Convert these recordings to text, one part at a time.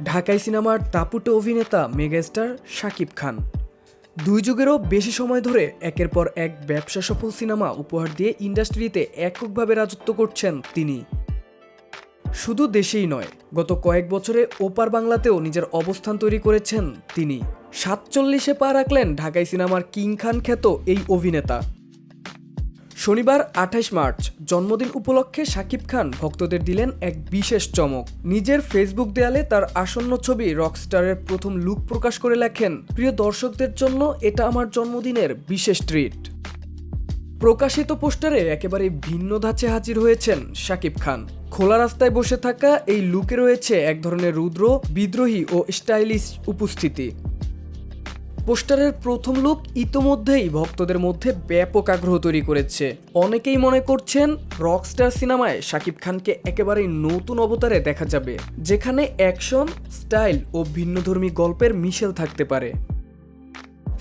ঢাকাই সিনেমার দাপুটে অভিনেতা মেগাস্টার শাকিব খান দুই যুগেরও বেশি সময় ধরে একের পর এক ব্যবসা সফল সিনেমা উপহার দিয়ে ইন্ডাস্ট্রিতে এককভাবে রাজত্ব করছেন তিনি। শুধু দেশেই নয়, গত কয়েক বছরে ওপার বাংলাতেও নিজের অবস্থান তৈরি করেছেন তিনি। ৪৭-এ পা রাখলেন ঢাকাই সিনেমার কিং খান খ্যাত এই অভিনেতা। শনিবার ২৮ মার্চ জন্মদিন উপলক্ষে শাকিব খান ভক্তদের দিলেন এক বিশেষ চমক। নিজের ফেসবুক দেয়ালে তার আসন্ন ছবি রকস্টারের প্রথম লুক প্রকাশ করে লেখেন, প্রিয় দর্শকদের জন্য এটা আমার জন্মদিনের বিশেষ ট্রিট। প্রকাশিত পোস্টারে একেবারে ভিন্ন ধাঁচে হাজির হয়েছেন শাকিব খান। খোলা রাস্তায় বসে থাকা এই লুকে রয়েছে এক ধরনের রুদ্র, বিদ্রোহী ও স্টাইলিশ উপস্থিতি। পোস্টারের প্রথম লুক ইতোমধ্যেই ভক্তদের মধ্যে ব্যাপক আগ্রহ তৈরি করেছে। অনেকেই মনে করছেন রকস্টার সিনেমায় শাকিব খানকে একেবারেই নতুন অবতারে দেখা যাবে, যেখানে অ্যাকশন, স্টাইল ও ভিন্নধর্মী গল্পের মিশেল থাকতে পারে।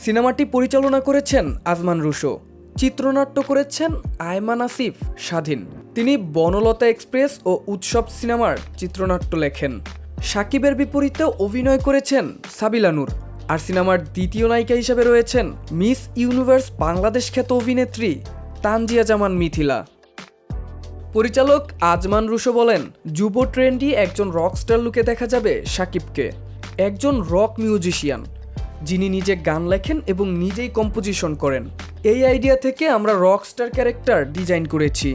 সিনেমাটি পরিচালনা করেছেন আজমান রুশো, চিত্রনাট্য করেছেন আয়মান আসিফ স্বাধীন। তিনি বনলতা এক্সপ্রেস ও উৎসব সিনেমার চিত্রনাট্য লেখেন। শাকিবের বিপরীতে অভিনয় করেছেন সাবিলা নূর। আর সিনেমার দ্বিতীয় নায়িকা হিসেবে রয়েছেন মিস ইউনিভার্স বাংলাদেশ খ্যাত অভিনেত্রী তানজিয়া জামান মিথিলা। পরিচালক আজমান রুশো বলেন, যুব ট্রেন্ডি একজন রকস্টার লুকে দেখা যাবে শাকিবকে, একজন রক মিউজিশিয়ান যিনি নিজে গান লেখেন এবং নিজেই কম্পোজিশন করেন। এই আইডিয়া থেকে আমরা রকস্টার ক্যারেক্টার ডিজাইন করেছি।